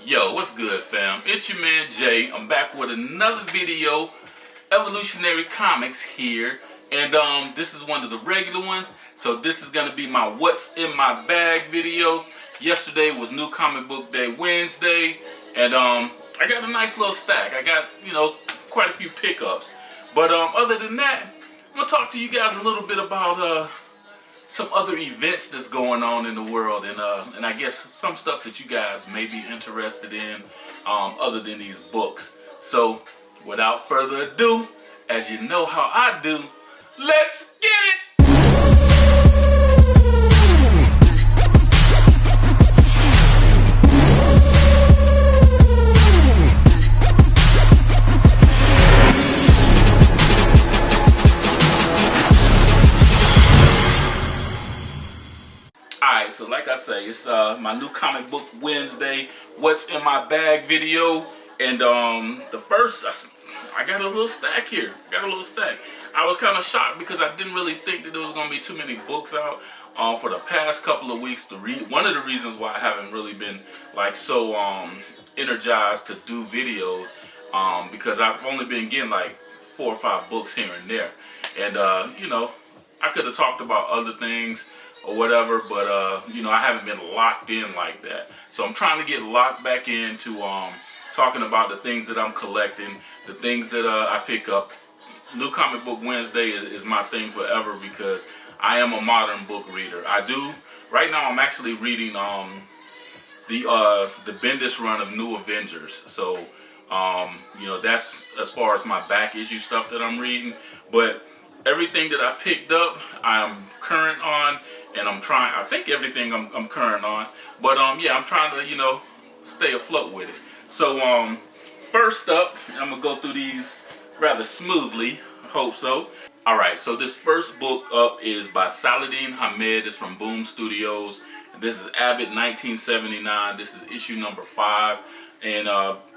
Yo, what's good, fam? It's your man Jay. I'm back with another video. Evolutionary Comics here, and this is one of the regular ones. So this is gonna be my "What's in My Bag" video. Yesterday was New Comic Book Day Wednesday, and I got a nice little stack. I got quite a few pickups. But other than that, I'm gonna talk to you guys a little bit about some other events that's going on in the world, and I guess some stuff that you guys may be interested in, other than these books. So, without further ado, as you know how I do, let's get it! Alright, so like I say, it's my New Comic Book Wednesday What's in My Bag video. And the first, I got a little stack here. I was kind of shocked because I didn't really think that there was going to be too many books out for the past couple of weeks to read. One of the reasons why I haven't really been like so energized to do videos, because I've only been getting like 4 or 5 books here and there. And I could have talked about other things or whatever, but I haven't been locked in like that. So I'm trying to get locked back into talking about the things that I'm collecting, the things that I pick up. New Comic Book Wednesday is my thing forever because I am a modern book reader. Right now I'm actually reading the Bendis run of New Avengers. So that's as far as my back issue stuff that I'm reading. But everything that I picked up, I'm current on, and I think everything I'm current on. But yeah, I'm trying to, stay afloat with it. So first up, I'm gonna go through these rather smoothly. I hope so. Alright, so this first book up is by Saladin Ahmed. It's from Boom Studios. This is Abbott 1979. This is issue number 5. And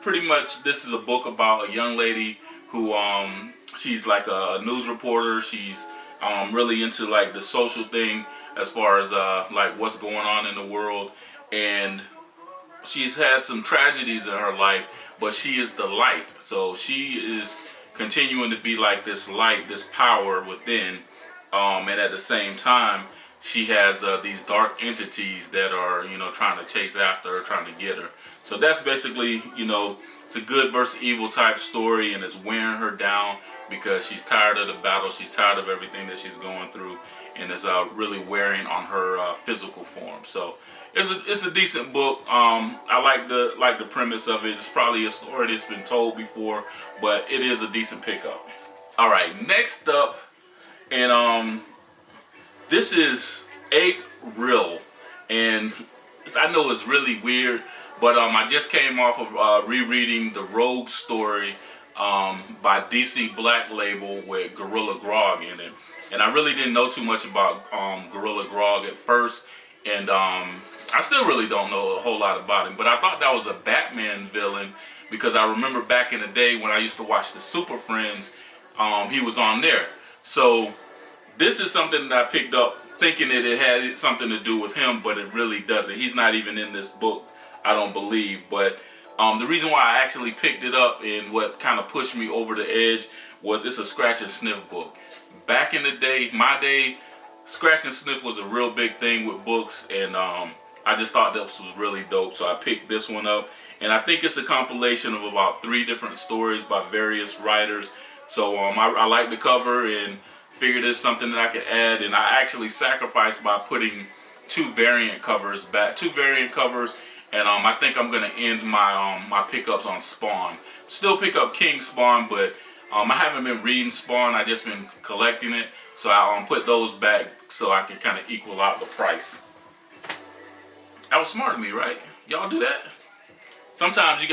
pretty much this is a book about a young lady who she's like a news reporter. She's really into like the social thing as far as like what's going on in the world, and she's had some tragedies in her life, but she is the light. So she is continuing to be like this light, this power within, and at the same time she has these dark entities that are trying to chase after her, trying to get her. So that's basically it's a good versus evil type story, and it's wearing her down because she's tired of the battle, she's tired of everything that she's going through, and it's really wearing on her physical form. So it's a decent book. I like the premise of it. It's probably a story that's been told before, but it is a decent pickup. All right, next up, and this is April, and I know it's really weird, but I just came off of rereading the Rogue story by DC Black Label with Gorilla Grog in it. And I really didn't know too much about Gorilla Grog at first, and I still really don't know a whole lot about him, but I thought that was a Batman villain because I remember back in the day when I used to watch the Super Friends, he was on there. So this is something that I picked up thinking that it had something to do with him, but it really doesn't. He's not even in this book, I don't believe. But the reason why I actually picked it up and what kind of pushed me over the edge was it's a scratch and sniff book. Back in the day, my day, scratch and sniff was a real big thing with books, and I just thought this was really dope, so I picked this one up. And I think it's a compilation of about 3 different stories by various writers. So I like the cover and figured it's something that I could add, and I actually sacrificed by putting 2 variant covers back, and I think I'm gonna end my my pickups on Spawn. Still pick up King Spawn, but I haven't been reading Spawn. I just been collecting it, so I put those back so I can kind of equal out the price. That was smart of me, right? Y'all do that? Sometimes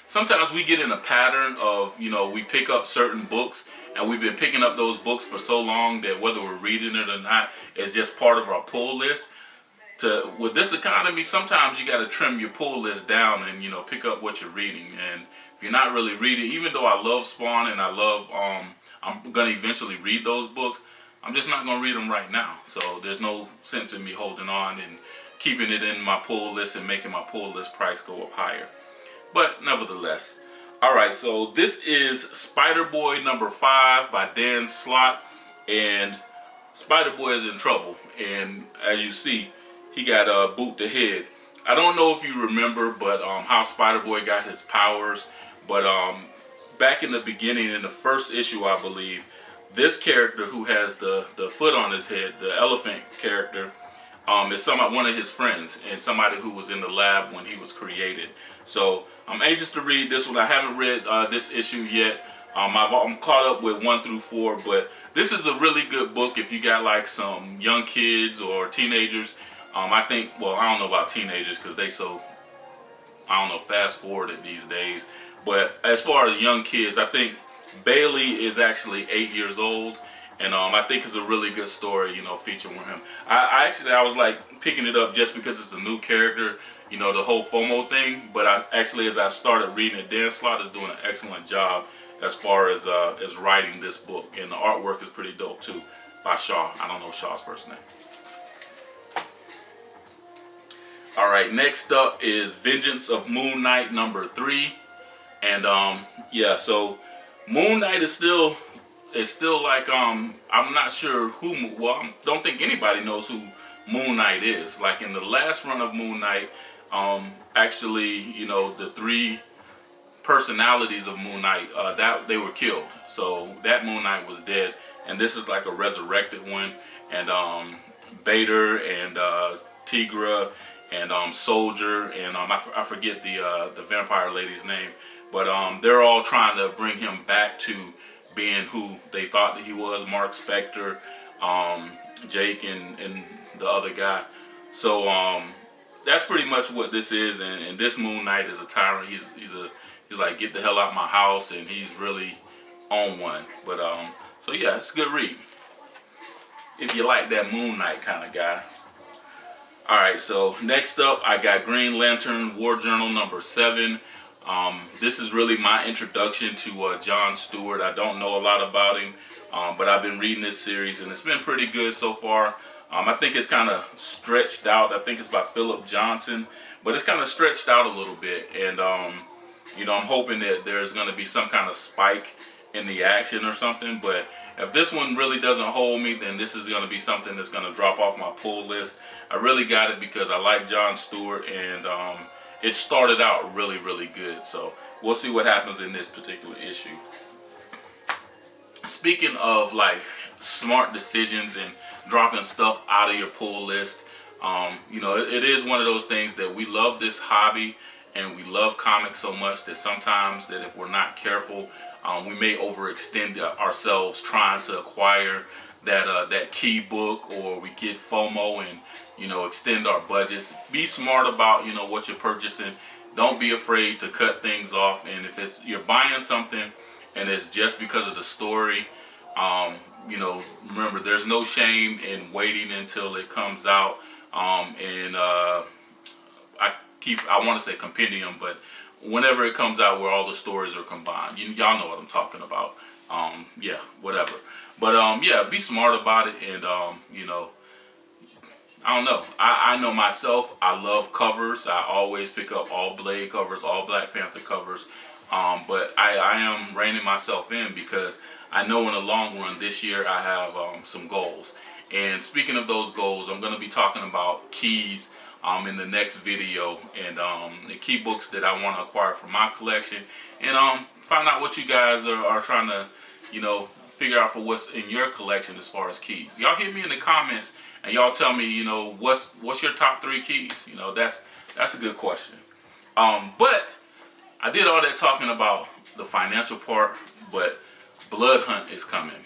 sometimes we get in a pattern of we pick up certain books, and we've been picking up those books for so long that whether we're reading it or not, it's just part of our pull list. With this economy, sometimes you got to trim your pull list down and pick up what you're reading. And if you're not really reading, even though I love Spawn and I love I'm gonna eventually read those books, I'm just not gonna read them right now. So there's no sense in me holding on and keeping it in my pull list and making my pull list price go up higher. but nevertheless. All right, so this is Spider-Boy number 5 by Dan Slott, and Spider-Boy is in trouble, and as you see, he got boot to head. I don't know if you remember, but how Spider-Boy got his powers, but back in the beginning, in the first issue, I believe, this character who has the foot on his head, the elephant character, is one of his friends and somebody who was in the lab when he was created. So I'm anxious to read this one. I haven't read this issue yet. I'm caught up with 1 through 4, but this is a really good book if you got like some young kids or teenagers. I think, well, I don't know about teenagers because they so, I don't know, fast forwarded these days. But as far as young kids, I think Bailey is actually 8 years old. And I think it's a really good story, you know, featuring him. I was like picking it up just because it's a new character, you know, the whole FOMO thing. But as I started reading it, Dan Slott is doing an excellent job as far as writing this book. And the artwork is pretty dope too, by Shaw. I don't know Shaw's first name. All right, next up is Vengeance of Moon Knight number 3. And yeah, so Moon Knight is still like I'm not sure who. Well, I don't think anybody knows who Moon Knight is. Like in the last run of Moon Knight, actually, you know, the 3 personalities of Moon Knight that they were killed. So that Moon Knight was dead, and this is like a resurrected one. And Bader and Tigra and Soldier and I forget the vampire lady's name, but they're all trying to bring him back to being who they thought that he was, Mark Spector, Jake, and the other guy. So that's pretty much what this is. And this Moon Knight is a tyrant. He's like, get the hell out of my house, and he's really on one. But so yeah, it's a good read if you like that Moon Knight kind of guy. All right, so next up, I got Green Lantern War Journal number 7. This is really my introduction to John Stewart. I don't know a lot about him, but I've been reading this series, and it's been pretty good so far. I think it's kind of stretched out. I think it's by Philip Johnson, but it's kind of stretched out a little bit. And, you know, I'm hoping that there's going to be some kind of spike in the action or something. But if this one really doesn't hold me, then this is going to be something that's going to drop off my pull list. I really got it because I like John Stewart, and it started out really, really good. So we'll see what happens in this particular issue. Speaking of like smart decisions and dropping stuff out of your pull list, you know, it is one of those things that we love this hobby and we love comics so much that sometimes that if we're not careful, we may overextend ourselves trying to acquire that key book, or we get FOMO and, you know, extend our budgets. Be smart about, you know, what you're purchasing. Don't be afraid to cut things off. And if you're buying something and it's just because of the story, you know, remember, there's no shame in waiting until it comes out. I want to say compendium, but whenever it comes out where all the stories are combined, y'all know what I'm talking about. Yeah, whatever. But yeah, be smart about it, and you know, I don't know. I know myself, I love covers. I always pick up all Blade covers, all Black Panther covers. But I am reining myself in because I know in the long run this year I have some goals. And speaking of those goals, I'm going to be talking about keys in the next video, and the key books that I want to acquire for my collection, and find out what you guys are trying to, you know, figure out for what's in your collection as far as keys. Y'all hit me in the comments and y'all tell me, you know, what's your top 3 keys. You know, that's a good question. But I did all that talking about the financial part, but Blood Hunt is coming.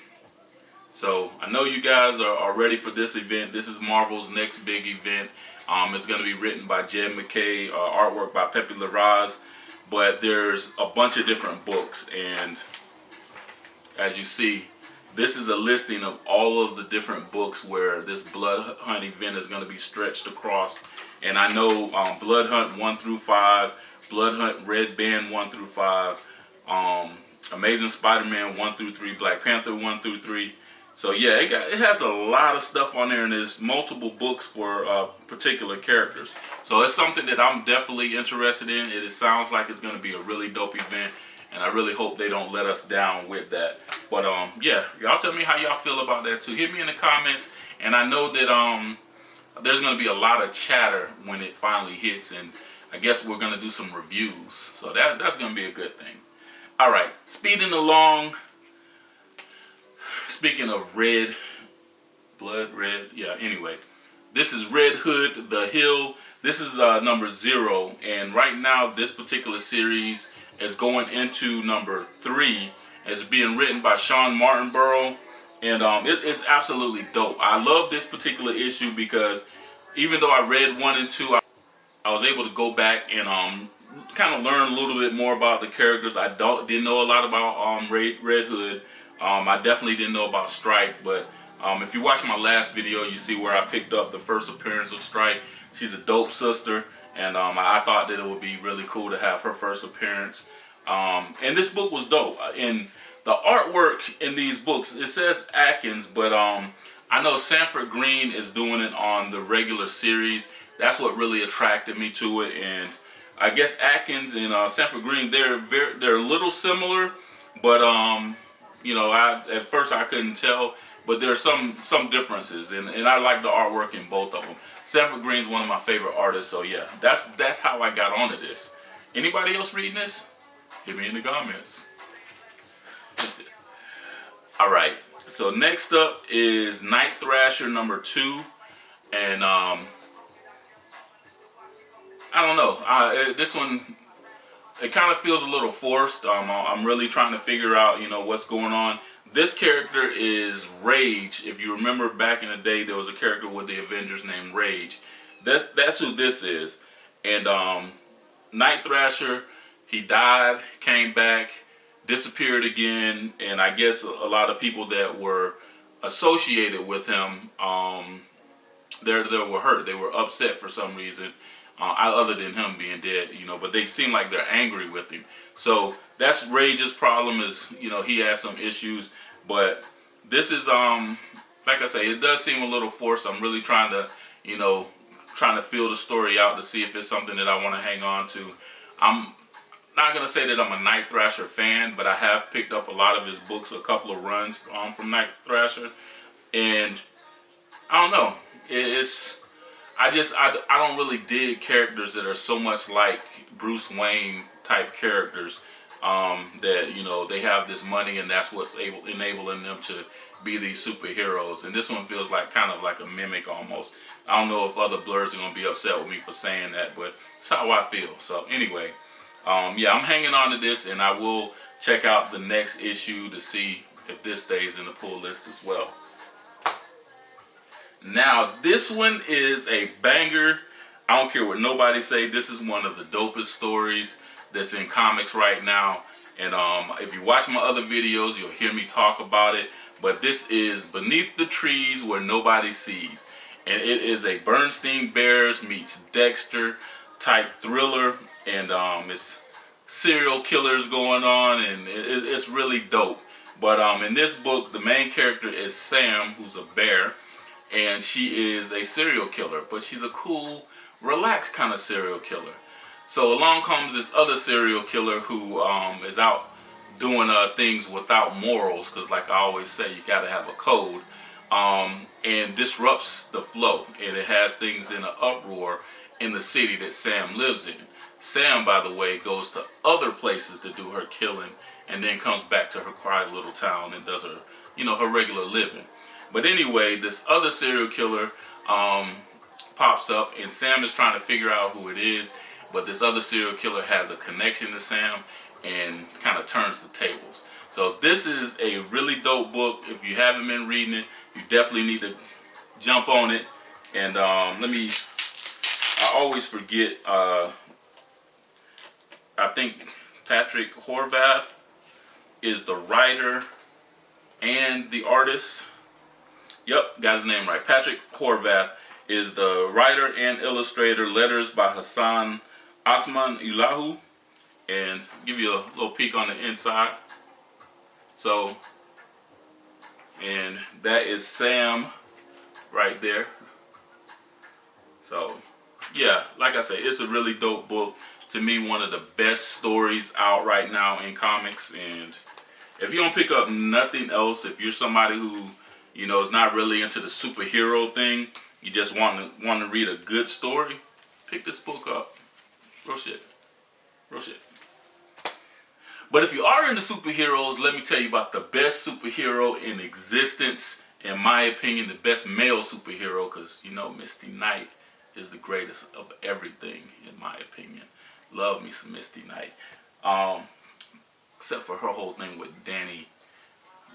So I know you guys are ready for this event. This is Marvel's next big event. It's going to be written by Jed McKay, artwork by Pepe Larraz, but there's a bunch of different books, and as you see, this is a listing of all of the different books where this Blood Hunt event is going to be stretched across. And I know Blood Hunt 1 through 5, Blood Hunt Red Band 1 through 5, Amazing Spider-Man 1 through 3, Black Panther 1 through 3, So yeah, it has a lot of stuff on there, and there's multiple books for particular characters. So it's something that I'm definitely interested in. It sounds like it's going to be a really dope event, and I really hope they don't let us down with that. But yeah, y'all tell me how y'all feel about that too. Hit me in the comments, and I know that there's going to be a lot of chatter when it finally hits, and I guess we're going to do some reviews. So that's going to be a good thing. All right, speeding along. Speaking of red, yeah, anyway. This is Red Hood, The Hill. This is number 0. And right now, this particular series is going into number 3. It's being written by Sean Martinborough. And it is absolutely dope. I love this particular issue because even though I read 1 and 2, I was able to go back and kind of learn a little bit more about the characters. I didn't know a lot about Red Hood. I definitely didn't know about Strike, but if you watch my last video, you see where I picked up the first appearance of Strike. She's a dope sister, and I thought that it would be really cool to have her first appearance. And this book was dope. And the artwork in these books, it says Atkins, but I know Sanford Green is doing it on the regular series. That's what really attracted me to it. And I guess Atkins and Sanford Green, they're a little similar, but you know, at first I couldn't tell, but there's some differences, and I like the artwork in both of them. Sanford Green's one of my favorite artists, so yeah, that's how I got onto this. Anybody else reading this? Hit me in the comments. All right, so next up is Night Thrasher number 2, and I don't know. This one, it kind of feels a little forced. I'm really trying to figure out, you know, what's going on. This character is Rage. If you remember back in the day, there was a character with the Avengers named Rage. That's who this is. And Night Thrasher, he died, came back, disappeared again, and I guess a lot of people that were associated with him, they were hurt. They were upset for some reason. Other than him being dead, you know, but they seem like they're angry with him. So that's Rage's problem, is, you know, he has some issues, but this is, like I say, it does seem a little forced. I'm really trying to, you know, feel the story out to see if it's something that I want to hang on to. I'm not going to say that I'm a Night Thrasher fan, but I have picked up a lot of his books, a couple of runs from Night Thrasher, and I don't know, I don't really dig characters that are so much like Bruce Wayne type characters, that, you know, they have this money and that's what's enabling them to be these superheroes. And this one feels like kind of like a mimic almost. I don't know if other blurs are going to be upset with me for saying that, but it's how I feel. So anyway, yeah, I'm hanging on to this, and I will check out the next issue to see if this stays in the pull list as well. Now, this one is a banger. I don't care what nobody say. This is one of the dopest stories that's in comics right now. And if you watch my other videos, you'll hear me talk about it. But this is Beneath the Trees Where Nobody Sees. And it is a Bernstein Bears meets Dexter type thriller. And it's serial killers going on. And it's really dope. But in this book, the main character is Sam, who's a bear. And she is a serial killer, but she's a cool, relaxed kind of serial killer. So along comes this other serial killer who is out doing things without morals, because like I always say, you got to have a code, and disrupts the flow. And it has things in an uproar in the city that Sam lives in. Sam, by the way, goes to other places to do her killing, and then comes back to her quiet little town and does her, you know, her regular living. But anyway, this other serial killer pops up, and Sam is trying to figure out who it is. But this other serial killer has a connection to Sam and kind of turns the tables. So this is a really dope book. If you haven't been reading it, you definitely need to jump on it. And I always forget, I think Patrick Horvath is the writer and the artist. Yep, got his name right. Patrick Horvath is the writer and illustrator. Letters by Hassan Atman Ilahu. And give you a little peek on the inside. So and that is Sam right there. So yeah, like I say, it's a really dope book. To me, one of the best stories out right now in comics. And if you don't pick up nothing else, if you're somebody who, you know, is not really into the superhero thing, you just want to read a good story, pick this book up. Real shit. Real shit. But if you are into superheroes, let me tell you about the best superhero in existence. In my opinion, the best male superhero, because, you know, Misty Knight is the greatest of everything, in my opinion. Love me some Misty Knight. Except for her whole thing with Danny,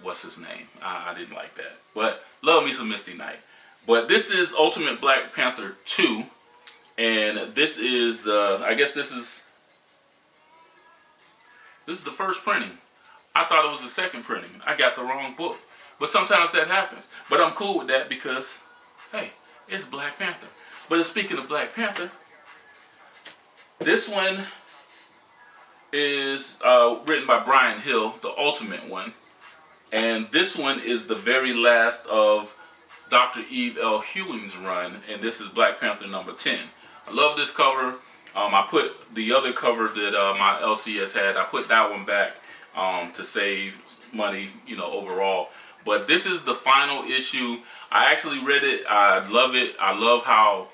what's his name? I didn't like that. But love me some Misty Knight. But this is Ultimate Black Panther 2. And this is, I guess this is the first printing. I thought it was the second printing. I got the wrong book. But sometimes that happens. But I'm cool with that because, hey, it's Black Panther. But speaking of Black Panther, this one is written by Brian Hill, the Ultimate one. And this one is the very last of Dr. Eve L. Ewing's run. And this is Black Panther number 10. I love this cover. I put the other cover that my LCS had, I put that one back to save money, you know, overall. But this is the final issue. I actually read it. I love it. I love how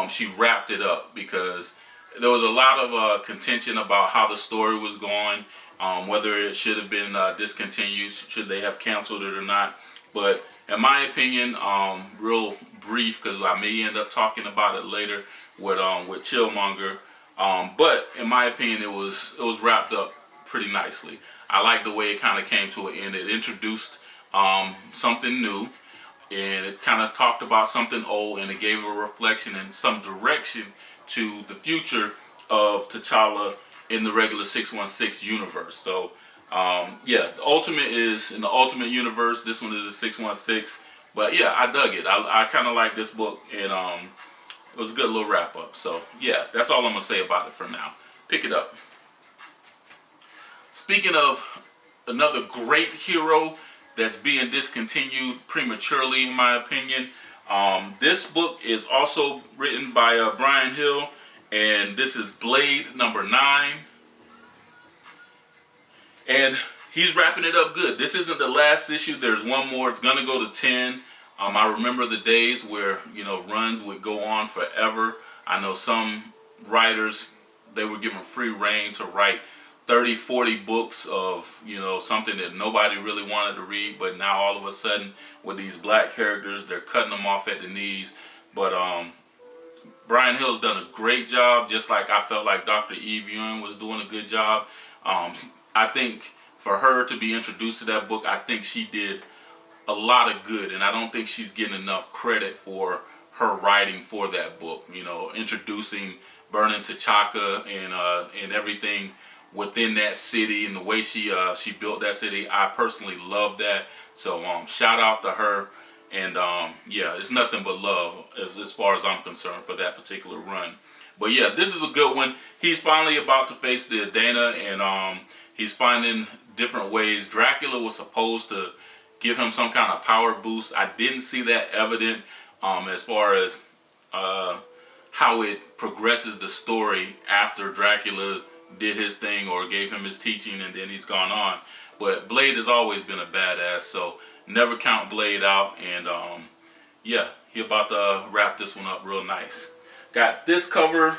she wrapped it up, because there was a lot of contention about how the story was going, whether it should have been discontinued, should they have canceled it or not. But in my opinion, real brief, because I may end up talking about it later with Chillmonger. But in my opinion, it was wrapped up pretty nicely. I like the way it kind of came to an end. It introduced something new, and it kind of talked about something old, and it gave a reflection and some direction to the future of T'Challa in the regular 616 universe. So yeah, the Ultimate is in the Ultimate universe. This one is a 616. But yeah, I dug it. I kind of like this book, and it was a good little wrap up. So yeah, that's all I'm gonna say about it for now. Pick it up. Speaking of another great hero that's being discontinued prematurely, in my opinion, this book is also written by Brian Hill, and this is Blade number 9. And he's wrapping it up good. This isn't the last issue. There's one more. It's gonna go to 10. I remember the days where, you know, runs would go on forever. I know some writers, they were given free reign to write 30, 40 books of, you know, something that nobody really wanted to read. But now all of a sudden, with these black characters, they're cutting them off at the knees. But Brian Hill's done a great job, just like I felt like Dr. Eve Ewing was doing a good job. I think for her to be introduced to that book, I think she did a lot of good, and I don't think she's getting enough credit for her writing for that book. You know, introducing Burning T'Chaka and everything within that city, and the way she built that city. I personally love that. So shout out to her, and yeah, it's nothing but love as far as I'm concerned for that particular run. But yeah, this is a good one. He's finally about to face the Dana, and he's finding different ways. Dracula was supposed to give him some kind of power boost. I didn't see that evident as far as how it progresses the story after Dracula did his thing or gave him his teaching, and then he's gone on. But Blade has always been a badass, so never count Blade out. And yeah, he about to wrap this one up real nice. Got this cover,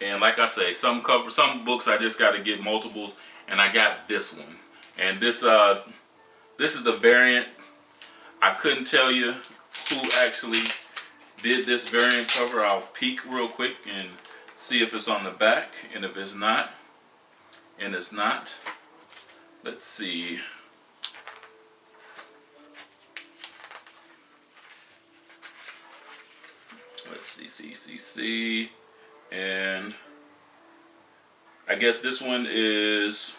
and like I say, some books I just got to get multiples, and I got this one. And this is the variant. I couldn't tell you who actually did this variant cover. I'll peek real quick and see if it's on the back, and if it's not, and it's not, let's see. Let's see, and I guess this one is,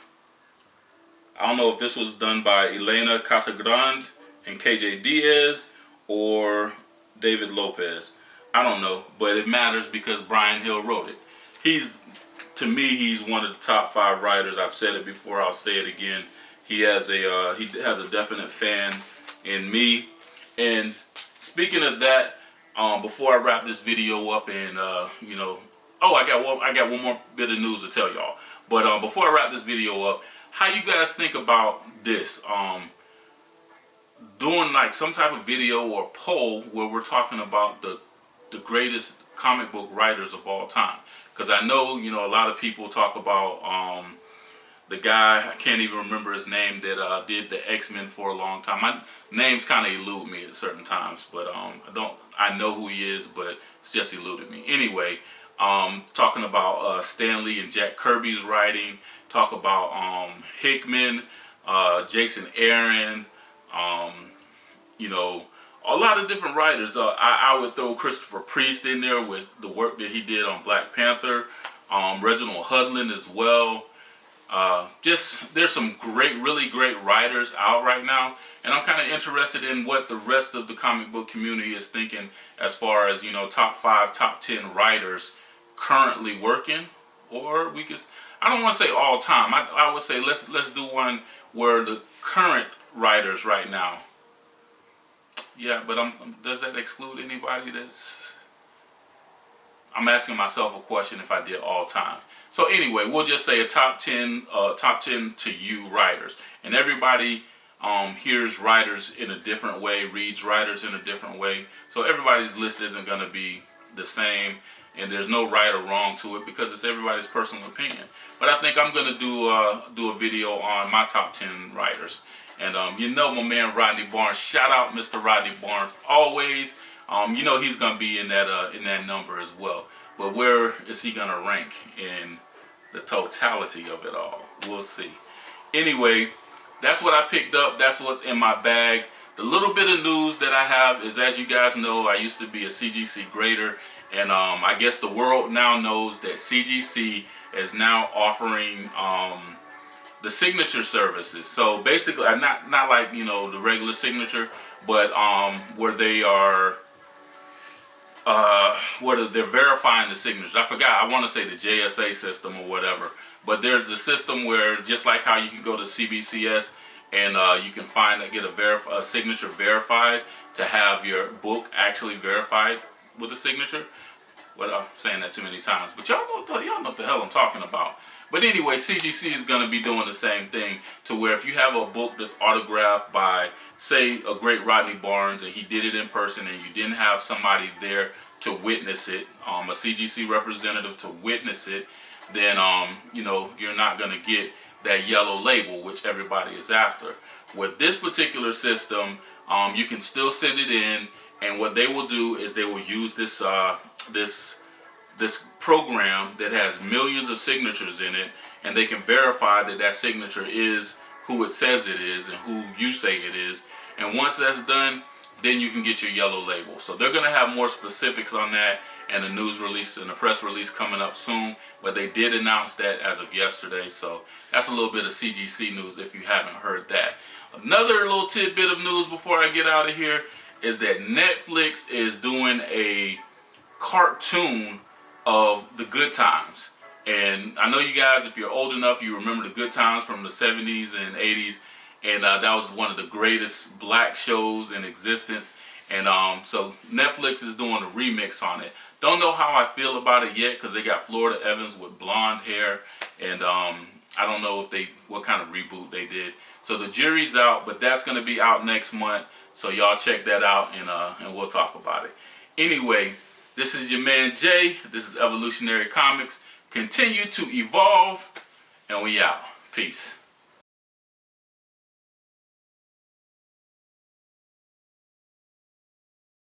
I don't know if this was done by Elena Casagrande and KJ Diaz or David Lopez. I don't know, but it matters because Brian Hill wrote it. To me, he's one of the top 5 writers. I've said it before, I'll say it again. he has a definite fan in me. And speaking of that, before I wrap this video up, and I got one more bit of news to tell y'all. But before I wrap this video up, how you guys think about this? Doing like some type of video or poll where we're talking about the greatest comic book writers of all time. Because I know, a lot of people talk about the guy, I can't even remember his name, that did the X-Men for a long time. My names kind of elude me at certain times, but I know who he is, but it's just eluded me. Anyway, talking about Stan Lee and Jack Kirby's writing, talk about Hickman, Jason Aaron, a lot of different writers. I would throw Christopher Priest in there with the work that he did on Black Panther, Reginald Hudlin as well. There's some really great writers out right now, and I'm kind of interested in what the rest of the comic book community is thinking as far as top 5, top 10 writers currently working, or I don't want to say all time. I would say let's do one where the current writers right now. Yeah, but does that exclude anybody I'm asking myself a question if I did all time. So anyway, we'll just say a top 10 to you writers. And everybody hears writers in a different way, reads writers in a different way. So everybody's list isn't going to be the same, and there's no right or wrong to it because it's everybody's personal opinion. But I think I'm going to do a video on my top 10 writers. And my man Rodney Barnes, shout out Mr. Rodney Barnes, always. He's gonna be in that number as well. But where is he gonna rank in the totality of it all? We'll see. Anyway, that's what I picked up. That's what's in my bag. The little bit of news that I have is, as you guys know, I used to be a CGC grader, and I guess the world now knows that CGC is now offering the signature services. So basically, not like the regular signature, but where they are they're verifying the signatures. I forgot. I want to say the JSA system or whatever. But there's a system where, just like how you can go to CBCS and you can get a signature verified to have your book actually verified with a signature. Well, I'm saying that too many times, but y'all know what the hell I'm talking about. But anyway, CGC is going to be doing the same thing, to where if you have a book that's autographed by, say, a great Rodney Barnes, and he did it in person, and you didn't have somebody there to witness it, a CGC representative to witness it, then you're not going to get that yellow label, which everybody is after. With this particular system, you can still send it in, and what they will do is they will use this program that has millions of signatures in it, and they can verify that signature is who it says it is and who you say it is. And once that's done, then you can get your yellow label. So they're going to have more specifics on that and a news release and a press release coming up soon, but they did announce that as of yesterday. So that's a little bit of CGC news if you haven't heard that. Another little tidbit of news before I get out of here is that Netflix is doing a cartoon of the Good Times. And I know you guys, if you're old enough, you remember the Good Times from the 70s and 80s. And that was one of the greatest black shows in existence. And so Netflix is doing a remix on it. Don't know how I feel about it yet, because they got Florida Evans with blonde hair. And I don't know what kind of reboot they did. So the jury's out, but that's going to be out next month. So y'all check that out, and we'll talk about it. Anyway, this is your man Jay. This is Evolutionary Comics. Continue to evolve, and we out. Peace.